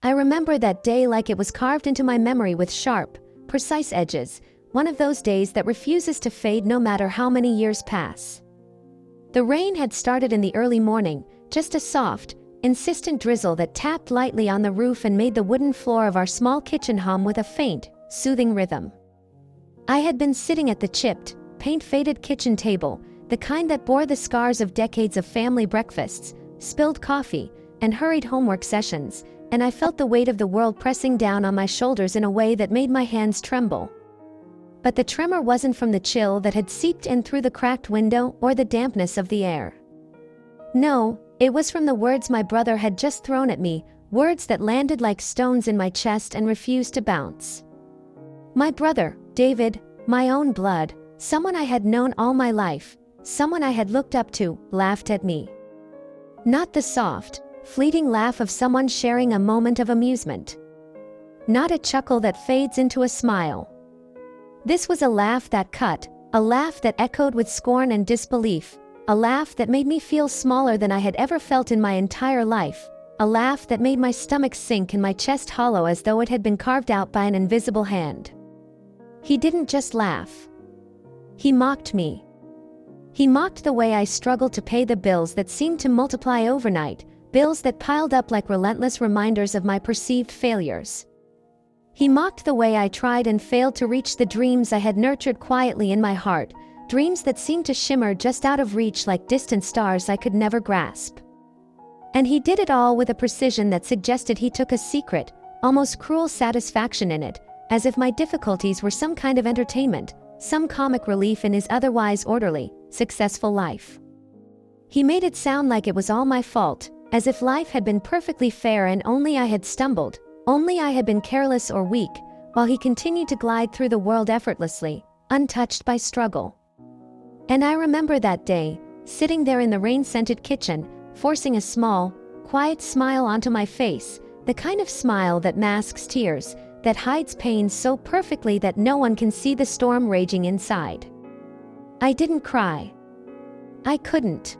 I remember that day like it was carved into my memory with sharp, precise edges, one of those days that refuses to fade no matter how many years pass. The rain had started in the early morning, just a soft, insistent drizzle that tapped lightly on the roof and made the wooden floor of our small kitchen hum with a faint, soothing rhythm. I had been sitting at the chipped, paint-faded kitchen table, the kind that bore the scars of decades of family breakfasts, spilled coffee, and hurried homework sessions, and I felt the weight of the world pressing down on my shoulders in a way that made my hands tremble. But the tremor wasn't from the chill that had seeped in through the cracked window or the dampness of the air. No, it was from the words my brother had just thrown at me, words that landed like stones in my chest and refused to bounce. My brother, David, my own blood, someone I had known all my life, someone I had looked up to, laughed at me. Not the soft, fleeting laugh of someone sharing a moment of amusement. Not a chuckle that fades into a smile. This was a laugh that cut, a laugh that echoed with scorn and disbelief, a laugh that made me feel smaller than I had ever felt in my entire life, a laugh that made my stomach sink and my chest hollow as though it had been carved out by an invisible hand. He didn't just laugh. He mocked me. He mocked the way I struggled to pay the bills that seemed to multiply overnight, bills that piled up like relentless reminders of my perceived failures. He mocked the way I tried and failed to reach the dreams I had nurtured quietly in my heart, dreams that seemed to shimmer just out of reach like distant stars I could never grasp. And he did it all with a precision that suggested he took a secret, almost cruel satisfaction in it, as if my difficulties were some kind of entertainment, some comic relief in his otherwise orderly, successful life. He made it sound like it was all my fault, as if life had been perfectly fair and only I had stumbled, only I had been careless or weak, while he continued to glide through the world effortlessly, untouched by struggle. And I remember that day, sitting there in the rain-scented kitchen, forcing a small, quiet smile onto my face, the kind of smile that masks tears, that hides pain so perfectly that no one can see the storm raging inside. I didn't cry. I couldn't.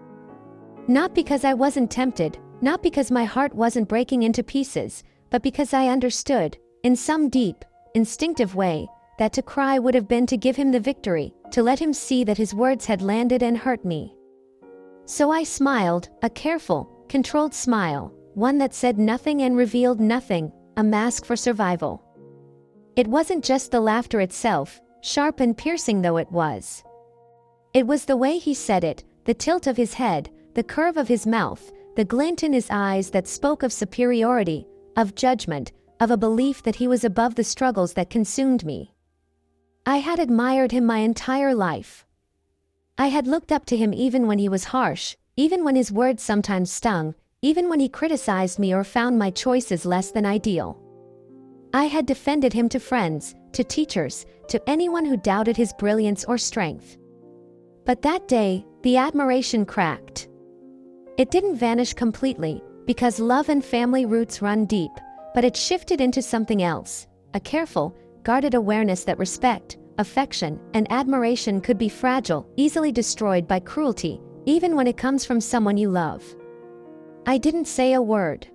Not because I wasn't tempted, not because my heart wasn't breaking into pieces, but because I understood, in some deep, instinctive way, that to cry would have been to give him the victory, to let him see that his words had landed and hurt me. So I smiled, a careful, controlled smile, one that said nothing and revealed nothing, a mask for survival. It wasn't just the laughter itself, sharp and piercing though it was. It was the way he said it, the tilt of his head, the curve of his mouth, the glint in his eyes that spoke of superiority, of judgment, of a belief that he was above the struggles that consumed me. I had admired him my entire life. I had looked up to him even when he was harsh, even when his words sometimes stung, even when he criticized me or found my choices less than ideal. I had defended him to friends, to teachers, to anyone who doubted his brilliance or strength. But that day, the admiration cracked. It didn't vanish completely, because love and family roots run deep, but it shifted into something else, a careful, guarded awareness that respect, affection, and admiration could be fragile, easily destroyed by cruelty, even when it comes from someone you love. I didn't say a word.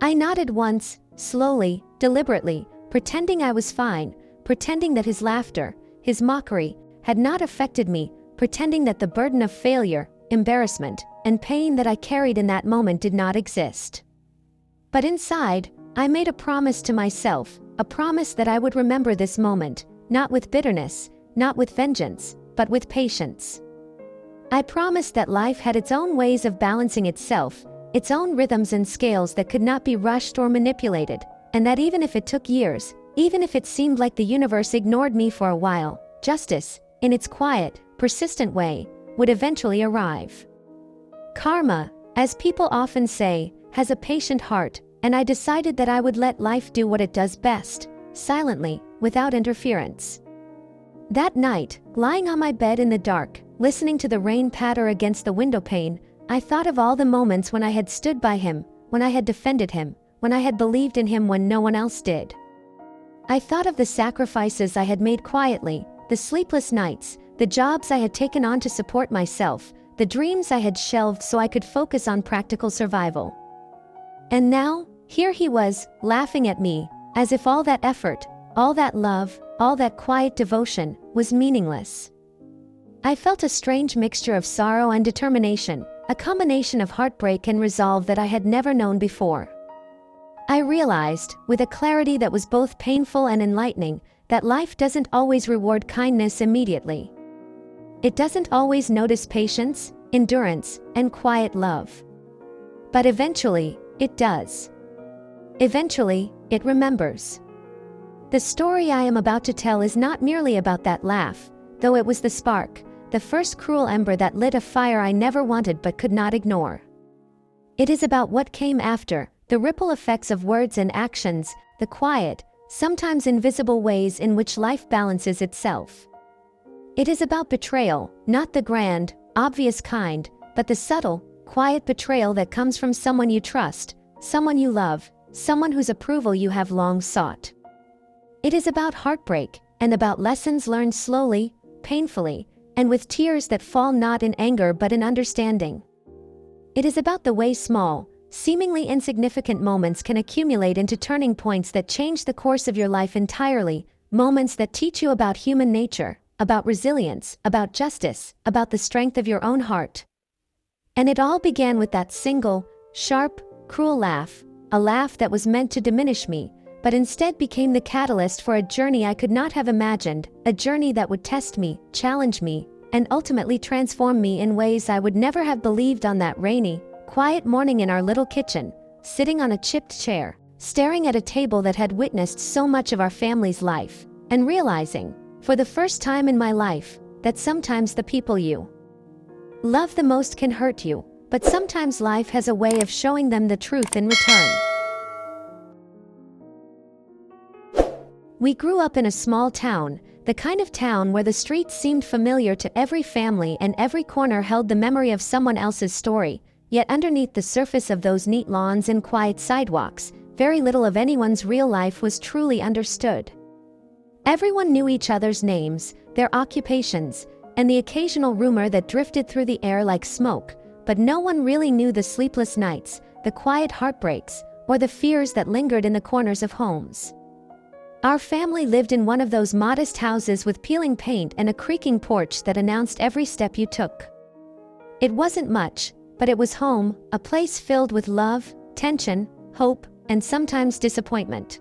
I nodded once, slowly, deliberately, pretending I was fine, pretending that his laughter, his mockery, had not affected me, pretending that the burden of failure, embarrassment, and pain that I carried in that moment did not exist. But inside, I made a promise to myself, a promise that I would remember this moment, not with bitterness, not with vengeance, but with patience. I promised that life had its own ways of balancing itself, its own rhythms and scales that could not be rushed or manipulated, and that even if it took years, even if it seemed like the universe ignored me for a while, justice, in its quiet, persistent way, would eventually arrive. Karma, as people often say, has a patient heart, and I decided that I would let life do what it does best, silently, without interference. That night, lying on my bed in the dark, listening to the rain patter against the windowpane, I thought of all the moments when I had stood by him, when I had defended him, when I had believed in him when no one else did. I thought of the sacrifices I had made quietly, the sleepless nights, the jobs I had taken on to support myself, the dreams I had shelved so I could focus on practical survival. And now, Here he was, laughing at me, as if all that effort, all that love, all that quiet devotion, was meaningless. I felt a strange mixture of sorrow and determination, a combination of heartbreak and resolve that I had never known before. I realized, with a clarity that was both painful and enlightening, that life doesn't always reward kindness immediately. It doesn't always notice patience, endurance, and quiet love. But eventually, it does. Eventually, it remembers. The story I am about to tell is not merely about that laugh, though it was the spark, the first cruel ember that lit a fire I never wanted but could not ignore. It is about what came after, the ripple effects of words and actions, the quiet, sometimes invisible ways in which life balances itself. It is about betrayal, not the grand, obvious kind, but the subtle, quiet betrayal that comes from someone you trust, someone you love, someone whose approval you have long sought. It is about heartbreak, and about lessons learned slowly, painfully, and with tears that fall not in anger but in understanding. It is about the way small, seemingly insignificant moments can accumulate into turning points that change the course of your life entirely, moments that teach you about human nature, about resilience, about justice, about the strength of your own heart. And it all began with that single, sharp, cruel laugh, a laugh that was meant to diminish me, but instead became the catalyst for a journey I could not have imagined, a journey that would test me, challenge me, and ultimately transform me in ways I would never have believed. On that rainy, quiet morning in our little kitchen, sitting on a chipped chair, staring at a table that had witnessed so much of our family's life, and realizing, for the first time in my life, that sometimes the people you love the most can hurt you, but sometimes life has a way of showing them the truth in return. We grew up in a small town, the kind of town where the streets seemed familiar to every family and every corner held the memory of someone else's story, yet underneath the surface of those neat lawns and quiet sidewalks, very little of anyone's real life was truly understood. Everyone knew each other's names, their occupations, and the occasional rumor that drifted through the air like smoke, but no one really knew the sleepless nights, the quiet heartbreaks, or the fears that lingered in the corners of homes. Our family lived in one of those modest houses with peeling paint and a creaking porch that announced every step you took. It wasn't much, but it was home, a place filled with love, tension, hope, and sometimes disappointment.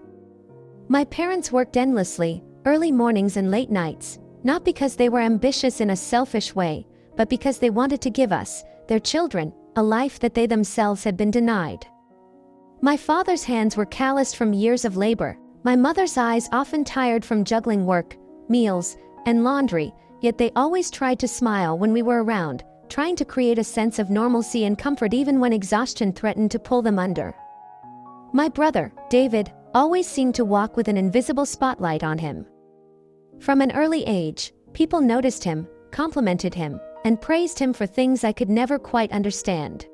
My parents worked endlessly, early mornings and late nights, not because they were ambitious in a selfish way, but because they wanted to give us, their children, a life that they themselves had been denied. My father's hands were calloused from years of labor, my mother's eyes often tired from juggling work, meals, and laundry, yet they always tried to smile when we were around, trying to create a sense of normalcy and comfort even when exhaustion threatened to pull them under. My brother, David, always seemed to walk with an invisible spotlight on him. From an early age, people noticed him, complimented him, and praised him for things I could never quite understand.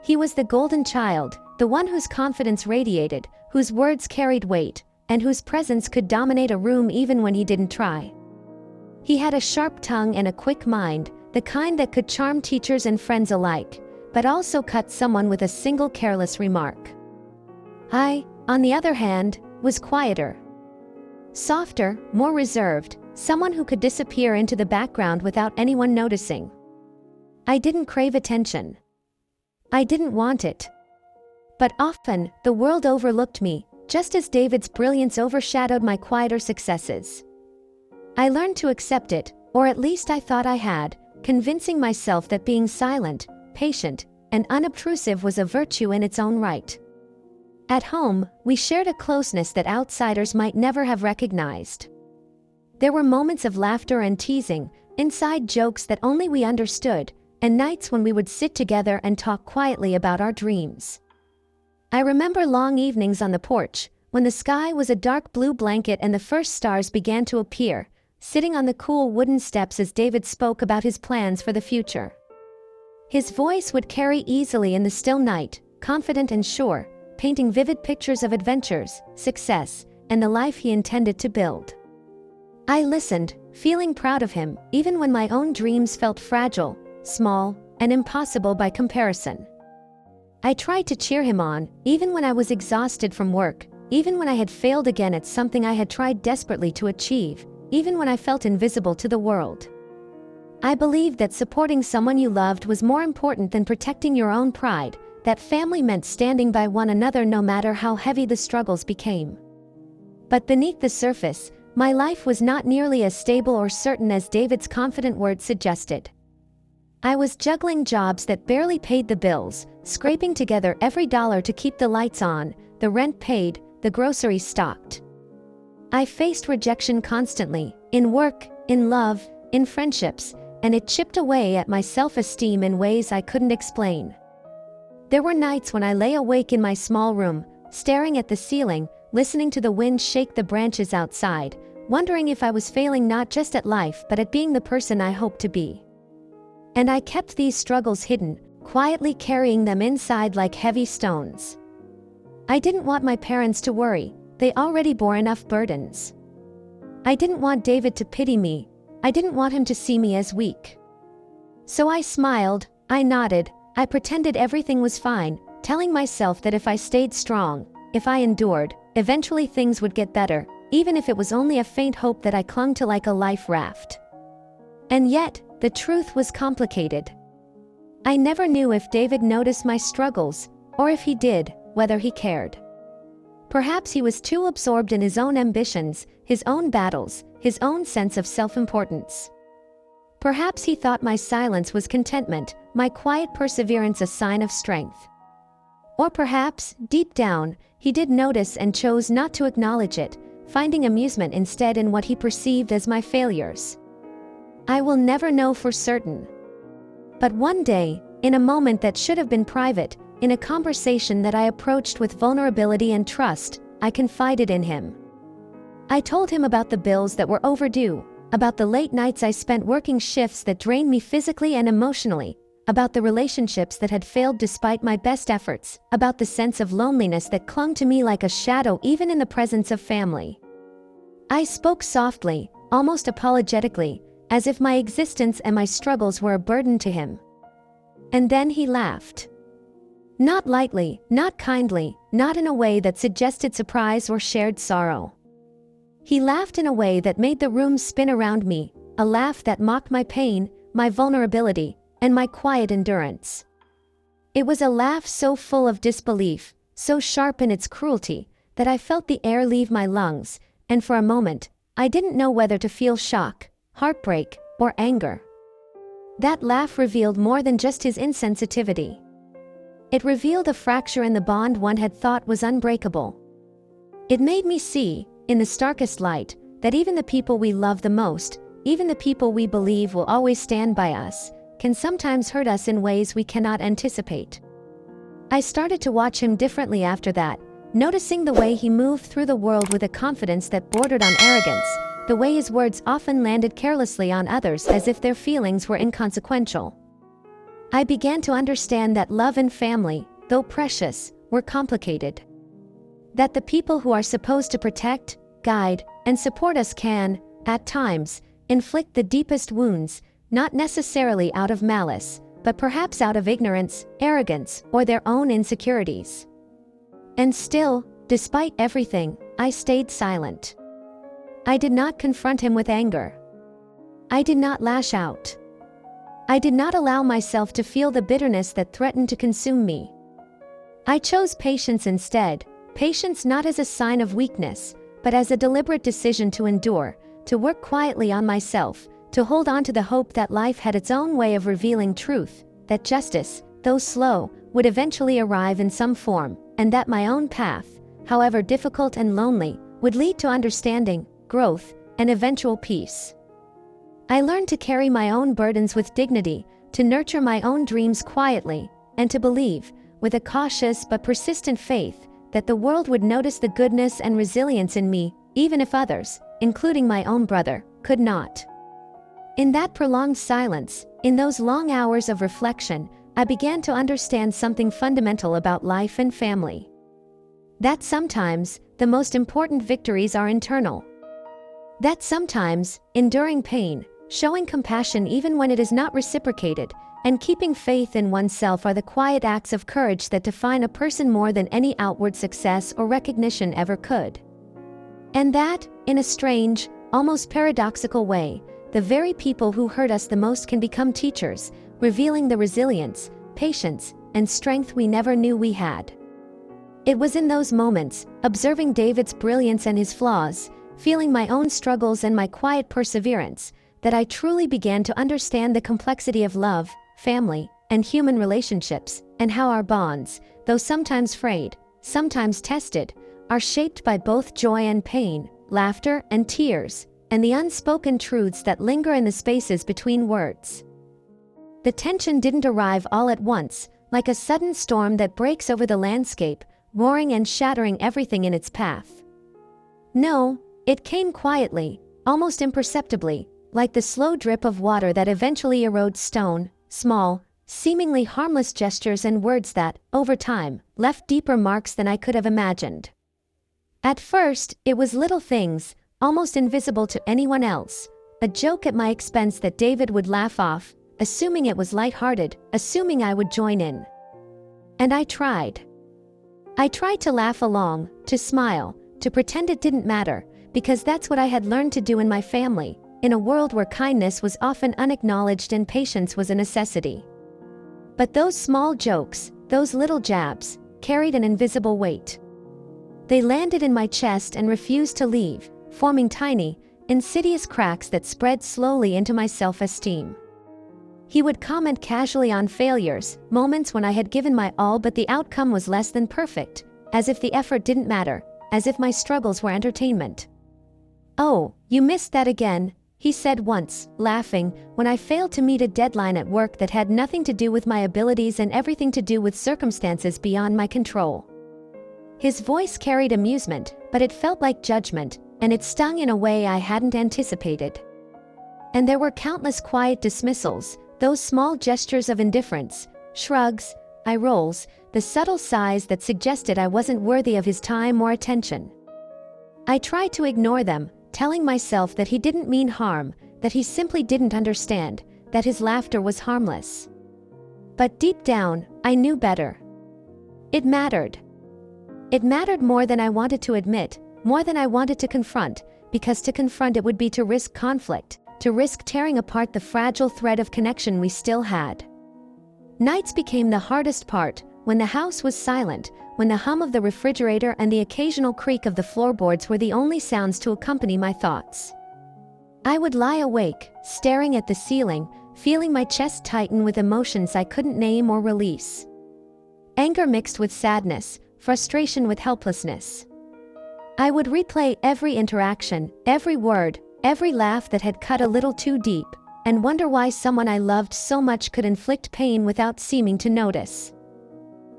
He was the golden child, the one whose confidence radiated, whose words carried weight, and whose presence could dominate a room even when he didn't try. He had a sharp tongue and a quick mind, the kind that could charm teachers and friends alike, but also cut someone with a single careless remark. I, on the other hand, was quieter. Softer, more reserved, someone who could disappear into the background without anyone noticing. I didn't crave attention. I didn't want it. But often, the world overlooked me, just as David's brilliance overshadowed my quieter successes. I learned to accept it, or at least I thought I had, convincing myself that being silent, patient, and unobtrusive was a virtue in its own right. At home, we shared a closeness that outsiders might never have recognized. There were moments of laughter and teasing, inside jokes that only we understood, and nights when we would sit together and talk quietly about our dreams. I remember long evenings on the porch, when the sky was a dark blue blanket and the first stars began to appear, sitting on the cool wooden steps as David spoke about his plans for the future. His voice would carry easily in the still night, confident and sure, painting vivid pictures of adventures, success, and the life he intended to build. I listened, feeling proud of him, even when my own dreams felt fragile, small, and impossible by comparison. I tried to cheer him on, even when I was exhausted from work, even when I had failed again at something I had tried desperately to achieve, even when I felt invisible to the world. I believed that supporting someone you loved was more important than protecting your own pride, that family meant standing by one another no matter how heavy the struggles became. But beneath the surface, my life was not nearly as stable or certain as David's confident words suggested. I was juggling jobs that barely paid the bills, scraping together every dollar to keep the lights on, the rent paid, the groceries stocked. I faced rejection constantly, in work, in love, in friendships, and it chipped away at my self-esteem in ways I couldn't explain. There were nights when I lay awake in my small room, staring at the ceiling, listening to the wind shake the branches outside, wondering if I was failing not just at life but at being the person I hoped to be. And I kept these struggles hidden, quietly carrying them inside like heavy stones. I didn't want my parents to worry, they already bore enough burdens. I didn't want David to pity me, I didn't want him to see me as weak. So I smiled, I nodded, I pretended everything was fine, telling myself that if I stayed strong, if I endured, eventually things would get better, even if it was only a faint hope that I clung to like a life raft. And yet, the truth was complicated. I never knew if David noticed my struggles, or if he did, whether he cared. Perhaps he was too absorbed in his own ambitions, his own battles, his own sense of self-importance. Perhaps he thought my silence was contentment, my quiet perseverance a sign of strength. Or perhaps, deep down, he did notice and chose not to acknowledge it, finding amusement instead in what he perceived as my failures. I will never know for certain. But one day, in a moment that should have been private, in a conversation that I approached with vulnerability and trust, I confided in him. I told him about the bills that were overdue, about the late nights I spent working shifts that drained me physically and emotionally, about the relationships that had failed despite my best efforts, about the sense of loneliness that clung to me like a shadow even in the presence of family. I spoke softly, almost apologetically, as if my existence and my struggles were a burden to him. And then he laughed. Not lightly, not kindly, not in a way that suggested surprise or shared sorrow. He laughed in a way that made the room spin around me, a laugh that mocked my pain, my vulnerability, and my quiet endurance. It was a laugh so full of disbelief, so sharp in its cruelty, that I felt the air leave my lungs, and for a moment, I didn't know whether to feel shock, heartbreak, or anger. That laugh revealed more than just his insensitivity. It revealed a fracture in the bond one had thought was unbreakable. It made me see, in the starkest light, that even the people we love the most, even the people we believe will always stand by us, can sometimes hurt us in ways we cannot anticipate. I started to watch him differently after that, noticing the way he moved through the world with a confidence that bordered on arrogance, the way his words often landed carelessly on others as if their feelings were inconsequential. I began to understand that love and family, though precious, were complicated. That the people who are supposed to protect, guide, and support us can, at times, inflict the deepest wounds, not necessarily out of malice, but perhaps out of ignorance, arrogance, or their own insecurities. And still, despite everything, I stayed silent. I did not confront him with anger. I did not lash out. I did not allow myself to feel the bitterness that threatened to consume me. I chose patience instead, patience not as a sign of weakness, but as a deliberate decision to endure, to work quietly on myself, to hold on to the hope that life had its own way of revealing truth, that justice, though slow, would eventually arrive in some form, and that my own path, however difficult and lonely, would lead to understanding, growth, and eventual peace. I learned to carry my own burdens with dignity, to nurture my own dreams quietly, and to believe, with a cautious but persistent faith, that the world would notice the goodness and resilience in me, even if others, including my own brother, could not. In that prolonged silence, in those long hours of reflection, I began to understand something fundamental about life and family. That sometimes, the most important victories are internal. That sometimes, enduring pain, showing compassion even when it is not reciprocated, and keeping faith in oneself are the quiet acts of courage that define a person more than any outward success or recognition ever could. And that, in a strange, almost paradoxical way, the very people who hurt us the most can become teachers, revealing the resilience, patience, and strength we never knew we had. It was in those moments, observing David's brilliance and his flaws, feeling my own struggles and my quiet perseverance, that I truly began to understand the complexity of love, family, and human relationships, and how our bonds, though sometimes frayed, sometimes tested, are shaped by both joy and pain, laughter and tears, and the unspoken truths that linger in the spaces between words. The tension didn't arrive all at once, like a sudden storm that breaks over the landscape, roaring and shattering everything in its path. No, it came quietly, almost imperceptibly, like the slow drip of water that eventually erodes stone, small, seemingly harmless gestures and words that, over time, left deeper marks than I could have imagined. At first, it was little things, almost invisible to anyone else, a joke at my expense that David would laugh off, assuming it was lighthearted, assuming I would join in. And I tried. I tried to laugh along, to smile, to pretend it didn't matter, because that's what I had learned to do in my family, in a world where kindness was often unacknowledged and patience was a necessity. But those small jokes, those little jabs, carried an invisible weight. They landed in my chest and refused to leave, forming tiny, insidious cracks that spread slowly into my self-esteem. He would comment casually on failures, moments when I had given my all but the outcome was less than perfect, as if the effort didn't matter, as if my struggles were entertainment. "Oh, you missed that again," he said once, laughing, when I failed to meet a deadline at work that had nothing to do with my abilities and everything to do with circumstances beyond my control. His voice carried amusement, but it felt like judgment, and it stung in a way I hadn't anticipated. And there were countless quiet dismissals, those small gestures of indifference, shrugs, eye rolls, the subtle sighs that suggested I wasn't worthy of his time or attention. I tried to ignore them, telling myself that he didn't mean harm, that he simply didn't understand, that his laughter was harmless. But deep down, I knew better. It mattered. It mattered more than I wanted to admit, more than I wanted to confront, because to confront it would be to risk conflict, to risk tearing apart the fragile thread of connection we still had. Nights became the hardest part, when the house was silent, when the hum of the refrigerator and the occasional creak of the floorboards were the only sounds to accompany my thoughts. I would lie awake, staring at the ceiling, feeling my chest tighten with emotions I couldn't name or release. Anger mixed with sadness, frustration with helplessness. I would replay every interaction, every word, every laugh that had cut a little too deep, and wonder why someone I loved so much could inflict pain without seeming to notice.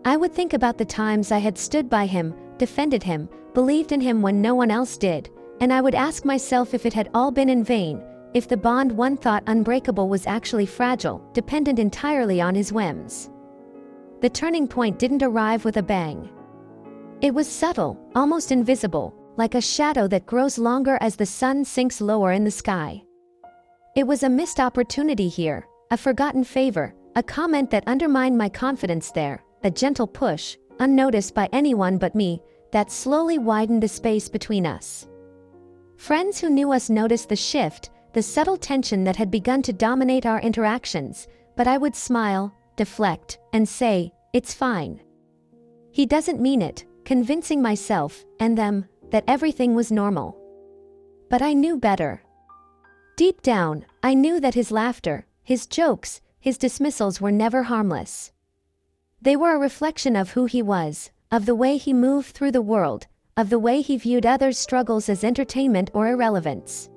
I would think about the times I had stood by him, defended him, believed in him when no one else did, and I would ask myself if it had all been in vain, if the bond one thought unbreakable was actually fragile, dependent entirely on his whims. The turning point didn't arrive with a bang. It was subtle, almost invisible, like a shadow that grows longer as the sun sinks lower in the sky. It was a missed opportunity here, a forgotten favor, a comment that undermined my confidence there, a gentle push, unnoticed by anyone but me, that slowly widened the space between us. Friends who knew us noticed the shift, the subtle tension that had begun to dominate our interactions, but I would smile, deflect, and say, "It's fine." He doesn't mean it, convincing myself, and them, that everything was normal. But I knew better. Deep down, I knew that his laughter, his jokes, his dismissals were never harmless. They were a reflection of who he was, of the way he moved through the world, of the way he viewed others' struggles as entertainment or irrelevance.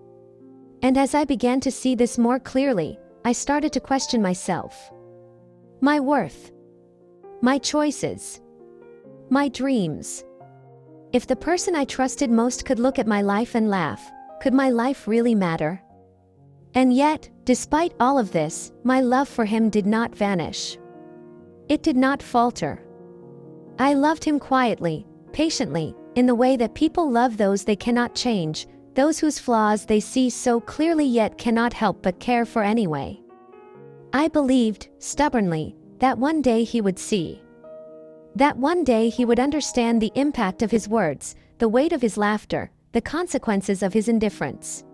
And as I began to see this more clearly, I started to question myself. My worth. My choices. My dreams. If the person I trusted most could look at my life and laugh, could my life really matter? And yet, despite all of this, my love for him did not vanish. It did not falter. I loved him quietly, patiently, in the way that people love those they cannot change, those whose flaws they see so clearly yet cannot help but care for anyway. I believed, stubbornly, that one day he would see. That one day he would understand the impact of his words, the weight of his laughter, the consequences of his indifference.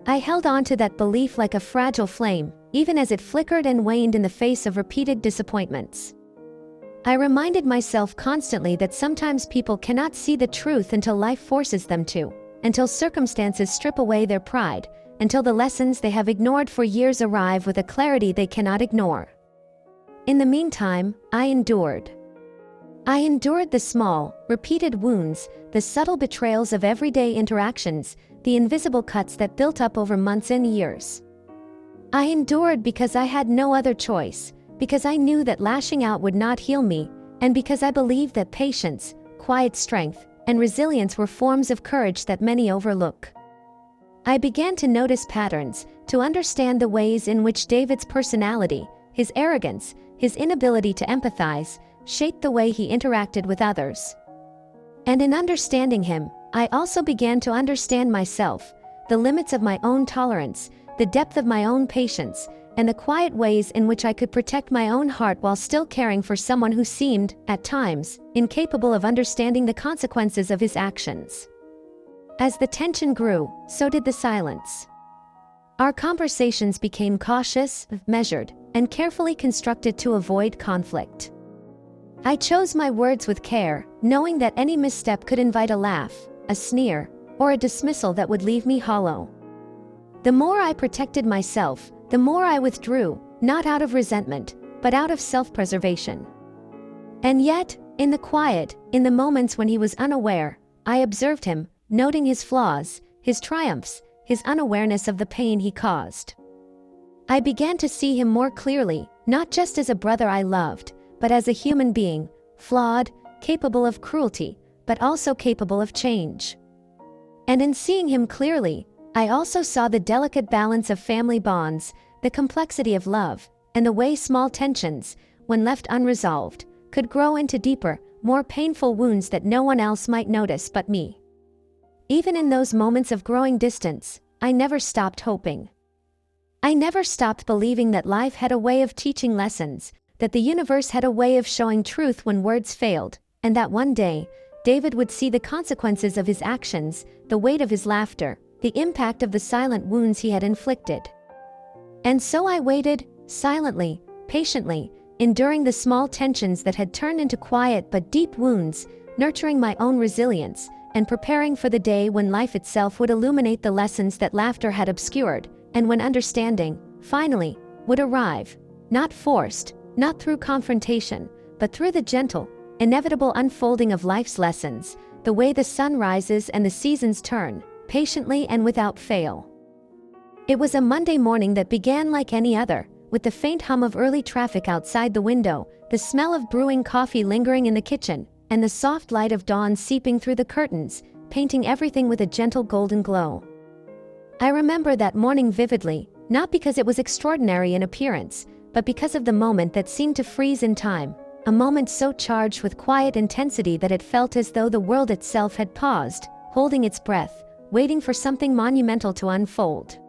I held on to that belief like a fragile flame, even as it flickered and waned in the face of repeated disappointments. I reminded myself constantly that sometimes people cannot see the truth until life forces them to, until circumstances strip away their pride, until the lessons they have ignored for years arrive with a clarity they cannot ignore. In the meantime, I endured. I endured the small, repeated wounds, the subtle betrayals of everyday interactions, the invisible cuts that built up over months and years. I endured because I had no other choice, because I knew that lashing out would not heal me, and because I believed that patience, quiet strength, and resilience were forms of courage that many overlook. I began to notice patterns, to understand the ways in which David's personality, his arrogance, his inability to empathize, shaped the way he interacted with others. And in understanding him, I also began to understand myself, the limits of my own tolerance, the depth of my own patience, and the quiet ways in which I could protect my own heart while still caring for someone who seemed, at times, incapable of understanding the consequences of his actions. As the tension grew, so did the silence. Our conversations became cautious, measured, and carefully constructed to avoid conflict. I chose my words with care, knowing that any misstep could invite a laugh, a sneer, or a dismissal that would leave me hollow. The more I protected myself, the more I withdrew, not out of resentment, but out of self-preservation. And yet, in the quiet, in the moments when he was unaware, I observed him, noting his flaws, his triumphs, his unawareness of the pain he caused. I began to see him more clearly, not just as a brother I loved, but as a human being, flawed, capable of cruelty, but also capable of change. And in seeing him clearly, I also saw the delicate balance of family bonds, the complexity of love, and the way small tensions, when left unresolved, could grow into deeper, more painful wounds that no one else might notice but me. Even in those moments of growing distance, I never stopped hoping. I never stopped believing that life had a way of teaching lessons, that the universe had a way of showing truth when words failed, and that one day, David would see the consequences of his actions, the weight of his laughter, the impact of the silent wounds he had inflicted. And so I waited, silently, patiently, enduring the small tensions that had turned into quiet but deep wounds, nurturing my own resilience, and preparing for the day when life itself would illuminate the lessons that laughter had obscured, and when understanding, finally, would arrive, not forced, not through confrontation, but through the gentle, inevitable unfolding of life's lessons, the way the sun rises and the seasons turn, patiently and without fail. It was a Monday morning that began like any other, with the faint hum of early traffic outside the window, the smell of brewing coffee lingering in the kitchen, and the soft light of dawn seeping through the curtains, painting everything with a gentle golden glow. I remember that morning vividly, not because it was extraordinary in appearance, but because of the moment that seemed to freeze in time, a moment so charged with quiet intensity that it felt as though the world itself had paused, holding its breath, waiting for something monumental to unfold.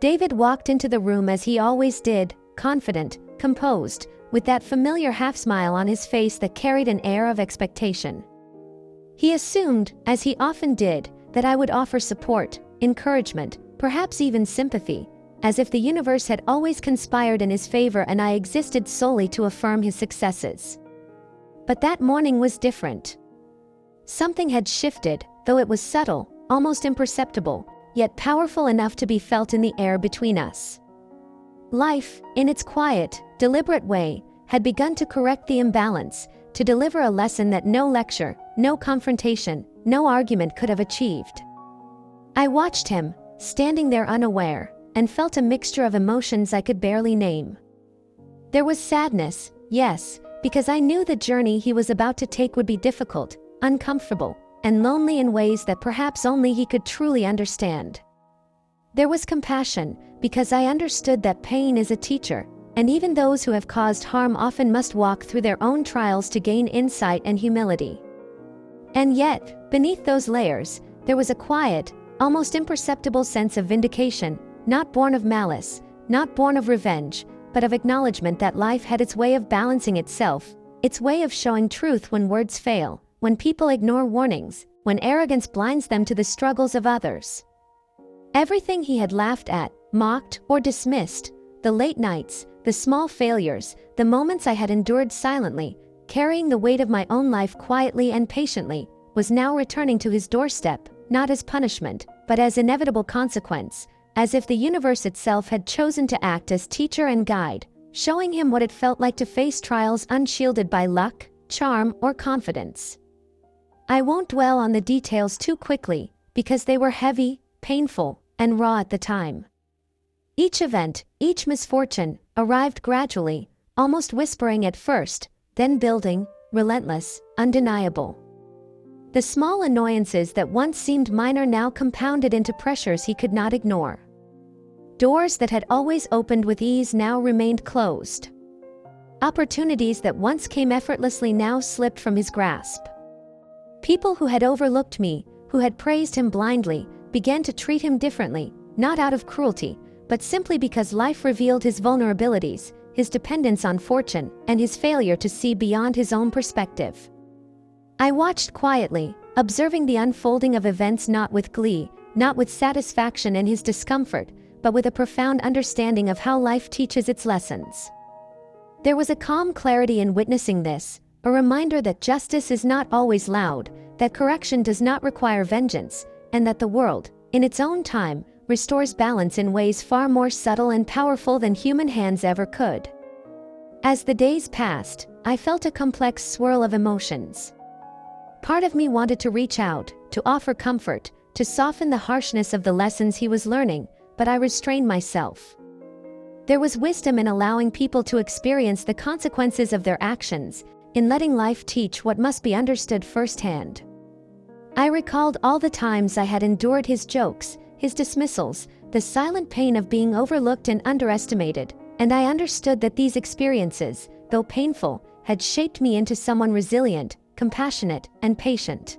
David walked into the room as he always did, confident, composed, with that familiar half-smile on his face that carried an air of expectation. He assumed, as he often did, that I would offer support, encouragement, perhaps even sympathy, as if the universe had always conspired in his favor and I existed solely to affirm his successes. But that morning was different. Something had shifted, though it was subtle, almost imperceptible, yet powerful enough to be felt in the air between us. Life, in its quiet, deliberate way, had begun to correct the imbalance, to deliver a lesson that no lecture, no confrontation, no argument could have achieved. I watched him, standing there unaware, and felt a mixture of emotions I could barely name. There was sadness, yes, because I knew the journey he was about to take would be difficult, uncomfortable, and lonely in ways that perhaps only he could truly understand. There was compassion, because I understood that pain is a teacher, and even those who have caused harm often must walk through their own trials to gain insight and humility. And yet, beneath those layers, there was a quiet, almost imperceptible sense of vindication, not born of malice, not born of revenge, but of acknowledgement that life had its way of balancing itself, its way of showing truth when words fail, when people ignore warnings, when arrogance blinds them to the struggles of others. Everything he had laughed at, mocked, or dismissed, the late nights, the small failures, the moments I had endured silently, carrying the weight of my own life quietly and patiently, was now returning to his doorstep, not as punishment, but as inevitable consequence, as if the universe itself had chosen to act as teacher and guide, showing him what it felt like to face trials unshielded by luck, charm, or confidence. I won't dwell on the details too quickly, because they were heavy, painful, and raw at the time. Each event, each misfortune, arrived gradually, almost whispering at first, then building, relentless, undeniable. The small annoyances that once seemed minor now compounded into pressures he could not ignore. Doors that had always opened with ease now remained closed. Opportunities that once came effortlessly now slipped from his grasp. People who had overlooked me, who had praised him blindly, began to treat him differently, not out of cruelty, but simply because life revealed his vulnerabilities, his dependence on fortune, and his failure to see beyond his own perspective. I watched quietly, observing the unfolding of events not with glee, not with satisfaction in his discomfort, but with a profound understanding of how life teaches its lessons. There was a calm clarity in witnessing this, a reminder that justice is not always loud, that correction does not require vengeance, and that the world, in its own time, restores balance in ways far more subtle and powerful than human hands ever could. As the days passed, I felt a complex swirl of emotions. Part of me wanted to reach out, to offer comfort, to soften the harshness of the lessons he was learning, but I restrained myself. There was wisdom in allowing people to experience the consequences of their actions, in letting life teach what must be understood firsthand. I recalled all the times I had endured his jokes, his dismissals, the silent pain of being overlooked and underestimated, and I understood that these experiences, though painful, had shaped me into someone resilient, compassionate, and patient.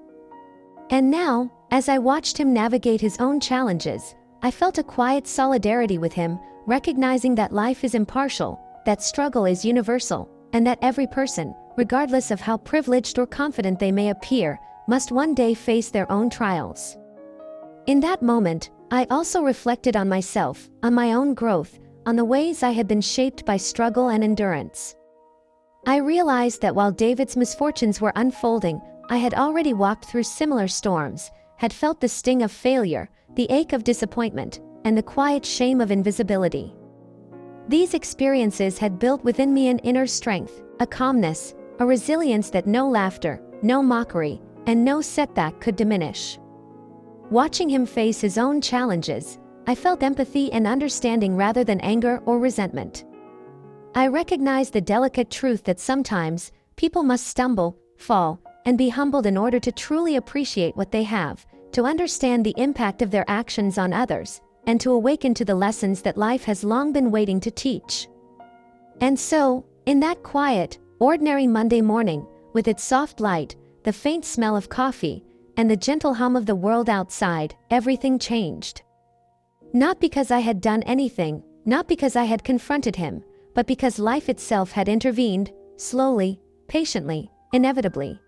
And now, as I watched him navigate his own challenges, I felt a quiet solidarity with him, recognizing that life is impartial, that struggle is universal, and that every person, regardless of how privileged or confident they may appear, must one day face their own trials. In that moment, I also reflected on myself, on my own growth, on the ways I had been shaped by struggle and endurance. I realized that while David's misfortunes were unfolding, I had already walked through similar storms, had felt the sting of failure, the ache of disappointment, and the quiet shame of invisibility. These experiences had built within me an inner strength, a calmness, a resilience that no laughter, no mockery, and no setback could diminish. Watching him face his own challenges, I felt empathy and understanding rather than anger or resentment. I recognized the delicate truth that sometimes, people must stumble, fall, and be humbled in order to truly appreciate what they have, to understand the impact of their actions on others, and to awaken to the lessons that life has long been waiting to teach. And so, in that quiet, ordinary Monday morning, with its soft light, the faint smell of coffee, and the gentle hum of the world outside, everything changed. Not because I had done anything, not because I had confronted him, but because life itself had intervened, slowly, patiently, inevitably.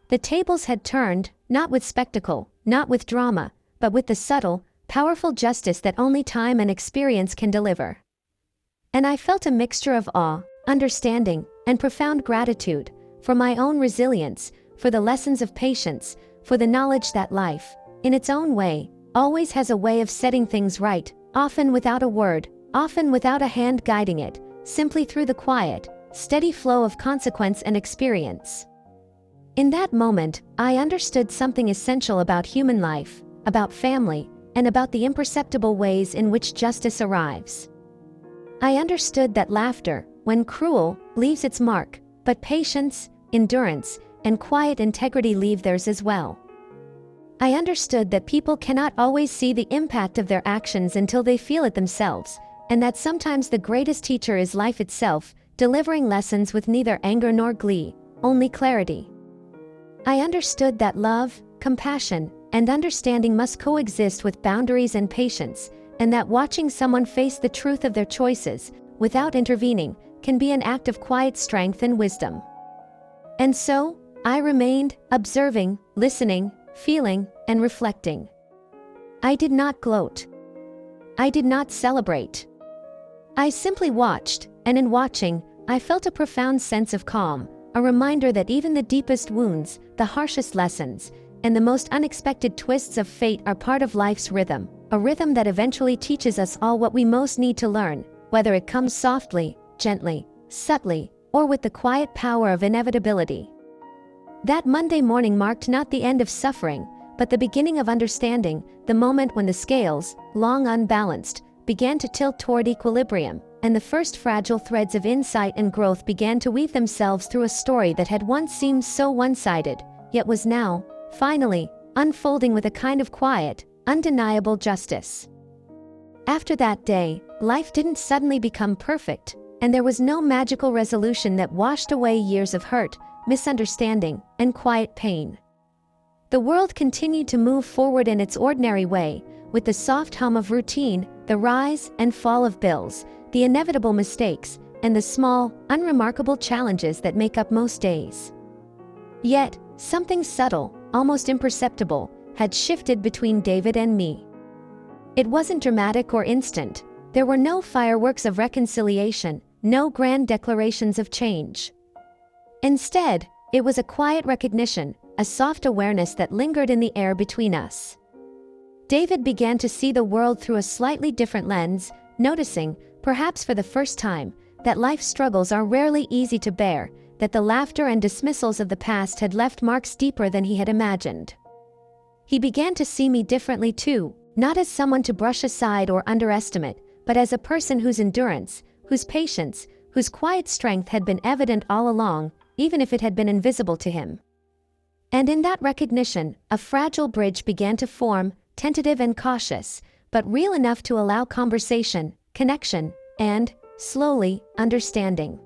The tables had turned, not with spectacle, not with drama, but with the subtle, powerful justice that only time and experience can deliver. And I felt a mixture of awe, understanding, and profound gratitude, for my own resilience, for the lessons of patience, for the knowledge that life, in its own way, always has a way of setting things right, often without a word, often without a hand guiding it, simply through the quiet, steady flow of consequence and experience. In that moment, I understood something essential about human life, about family, and about the imperceptible ways in which justice arrives. I understood that laughter, when cruel, leaves its mark, but patience, endurance, and quiet integrity leave theirs as well. I understood that people cannot always see the impact of their actions until they feel it themselves, and that sometimes the greatest teacher is life itself, delivering lessons with neither anger nor glee, only clarity. I understood that love, compassion, and understanding must coexist with boundaries and patience, and that watching someone face the truth of their choices, without intervening, can be an act of quiet strength and wisdom. And so, I remained, observing, listening, feeling, and reflecting. I did not gloat. I did not celebrate. I simply watched, and in watching, I felt a profound sense of calm, a reminder that even the deepest wounds, the harshest lessons, and the most unexpected twists of fate are part of life's rhythm, a rhythm that eventually teaches us all what we most need to learn, whether it comes softly, gently, subtly, or with the quiet power of inevitability. That Monday morning marked not the end of suffering, but the beginning of understanding, the moment when the scales, long unbalanced, began to tilt toward equilibrium, and the first fragile threads of insight and growth began to weave themselves through a story that had once seemed so one-sided, yet was now, finally, unfolding with a kind of quiet, undeniable justice. After that day, life didn't suddenly become perfect, and there was no magical resolution that washed away years of hurt, misunderstanding, and quiet pain. The world continued to move forward in its ordinary way, with the soft hum of routine, the rise and fall of bills, the inevitable mistakes, and the small, unremarkable challenges that make up most days. Yet, something subtle, almost imperceptible, had shifted between David and me. It wasn't dramatic or instant. There were no fireworks of reconciliation, no grand declarations of change. Instead, it was a quiet recognition, a soft awareness that lingered in the air between us. David began to see the world through a slightly different lens, noticing, perhaps for the first time, that life's struggles are rarely easy to bear, that the laughter and dismissals of the past had left marks deeper than he had imagined. He began to see me differently too, not as someone to brush aside or underestimate, but as a person whose endurance, whose patience, whose quiet strength had been evident all along, even if it had been invisible to him. And in that recognition, a fragile bridge began to form, tentative and cautious, but real enough to allow conversation, connection, and, slowly, understanding.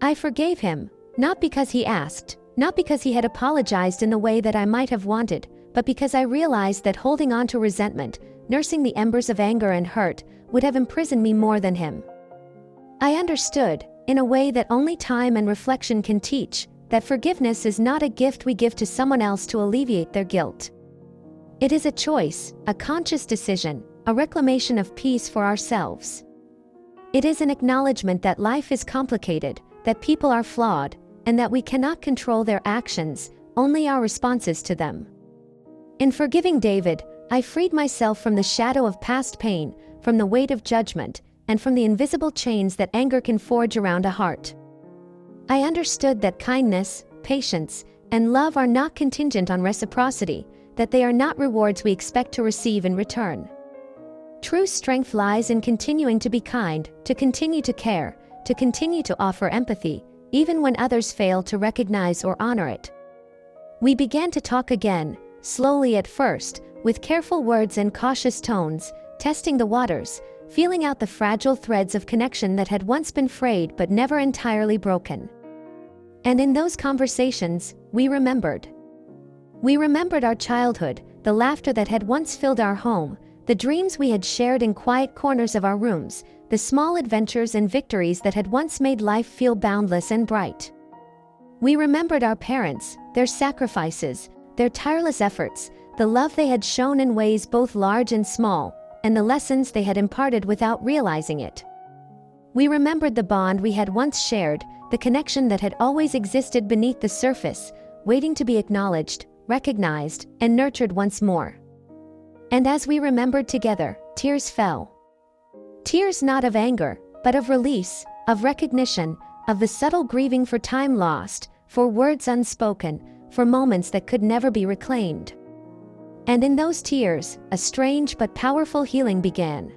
I forgave him, not because he asked, not because he had apologized in the way that I might have wanted, but because I realized that holding on to resentment, nursing the embers of anger and hurt, would have imprisoned me more than him. I understood, in a way that only time and reflection can teach, that forgiveness is not a gift we give to someone else to alleviate their guilt. It is a choice, a conscious decision, a reclamation of peace for ourselves. It is an acknowledgement that life is complicated, that people are flawed, and that we cannot control their actions, only our responses to them. In forgiving David, I freed myself from the shadow of past pain, from the weight of judgment, and from the invisible chains that anger can forge around a heart. I understood that kindness, patience, and love are not contingent on reciprocity, that they are not rewards we expect to receive in return. True strength lies in continuing to be kind, to continue to care, to continue to offer empathy, even when others fail to recognize or honor it. We began to talk again, slowly at first, with careful words and cautious tones, testing the waters, feeling out the fragile threads of connection that had once been frayed but never entirely broken. And in those conversations, we remembered. We remembered our childhood, the laughter that had once filled our home, the dreams we had shared in quiet corners of our rooms, the small adventures and victories that had once made life feel boundless and bright. We remembered our parents, their sacrifices, their tireless efforts, the love they had shown in ways both large and small, and the lessons they had imparted without realizing it. We remembered the bond we had once shared, the connection that had always existed beneath the surface, waiting to be acknowledged, recognized, and nurtured once more. And as we remembered together, tears fell. Tears not of anger, but of release, of recognition, of the subtle grieving for time lost, for words unspoken, for moments that could never be reclaimed. And in those tears, a strange but powerful healing began.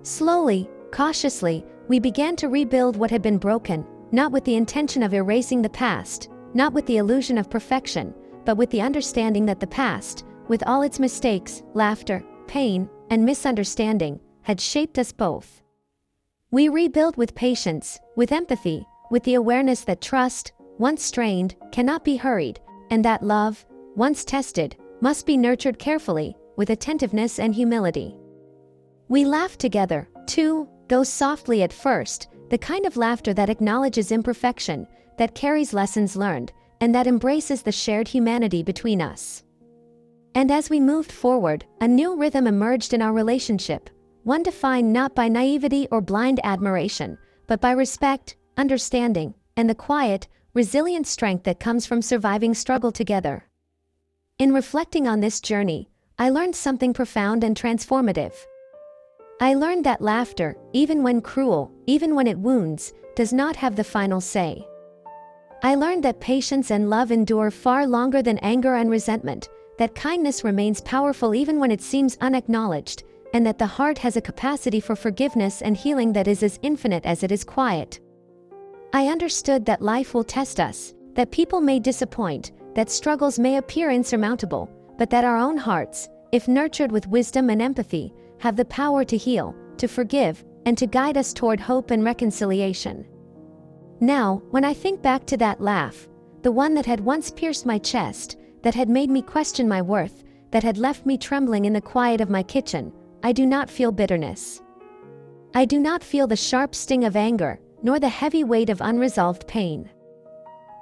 Slowly, cautiously, we began to rebuild what had been broken, not with the intention of erasing the past, not with the illusion of perfection, but with the understanding that the past, with all its mistakes, laughter, pain, and misunderstanding, had shaped us both. We rebuilt with patience, with empathy, with the awareness that trust, once strained, cannot be hurried, and that love, once tested, must be nurtured carefully, with attentiveness and humility. We laughed together, too, though softly at first, the kind of laughter that acknowledges imperfection, that carries lessons learned, and that embraces the shared humanity between us. And as we moved forward, a new rhythm emerged in our relationship, one defined not by naivety or blind admiration, but by respect, understanding, and the quiet, resilient strength that comes from surviving struggle together. In reflecting on this journey, I learned something profound and transformative. I learned that laughter, even when cruel, even when it wounds, does not have the final say. I learned that patience and love endure far longer than anger and resentment, that kindness remains powerful even when it seems unacknowledged, and that the heart has a capacity for forgiveness and healing that is as infinite as it is quiet. I understood that life will test us, that people may disappoint, that struggles may appear insurmountable, but that our own hearts, if nurtured with wisdom and empathy, have the power to heal, to forgive, and to guide us toward hope and reconciliation. Now, when I think back to that laugh, the one that had once pierced my chest, that had made me question my worth, that had left me trembling in the quiet of my kitchen, I do not feel bitterness. I do not feel the sharp sting of anger, nor the heavy weight of unresolved pain.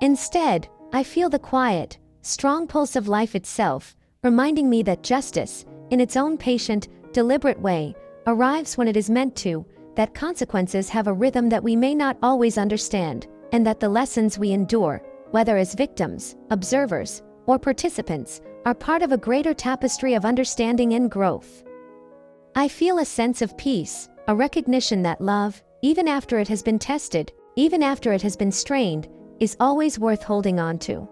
Instead, I feel the quiet, strong pulse of life itself, reminding me that justice, in its own patient, deliberate way, arrives when it is meant to, that consequences have a rhythm that we may not always understand, and that the lessons we endure, whether as victims, observers, or participants, are part of a greater tapestry of understanding and growth. I feel a sense of peace, a recognition that love, even after it has been tested, even after it has been strained, is always worth holding on to.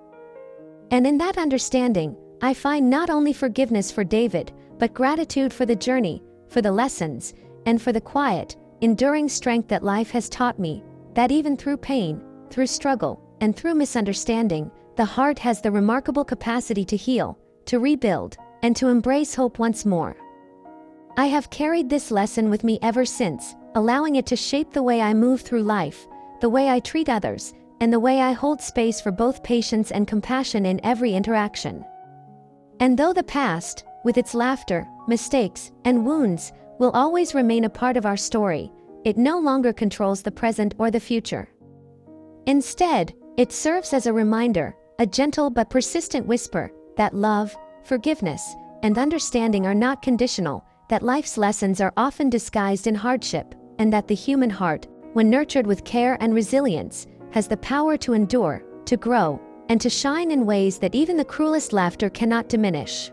And in that understanding, I find not only forgiveness for David, but gratitude for the journey, for the lessons, and for the quiet, enduring strength that life has taught me, that even through pain, through struggle, and through misunderstanding, the heart has the remarkable capacity to heal, to rebuild, and to embrace hope once more. I have carried this lesson with me ever since, allowing it to shape the way I move through life, the way I treat others, and the way I hold space for both patience and compassion in every interaction. And though the past, with its laughter, mistakes, and wounds, will always remain a part of our story, it no longer controls the present or the future. Instead, it serves as a reminder, a gentle but persistent whisper, that love, forgiveness, and understanding are not conditional, that life's lessons are often disguised in hardship, and that the human heart, when nurtured with care and resilience, has the power to endure, to grow, and to shine in ways that even the cruelest laughter cannot diminish.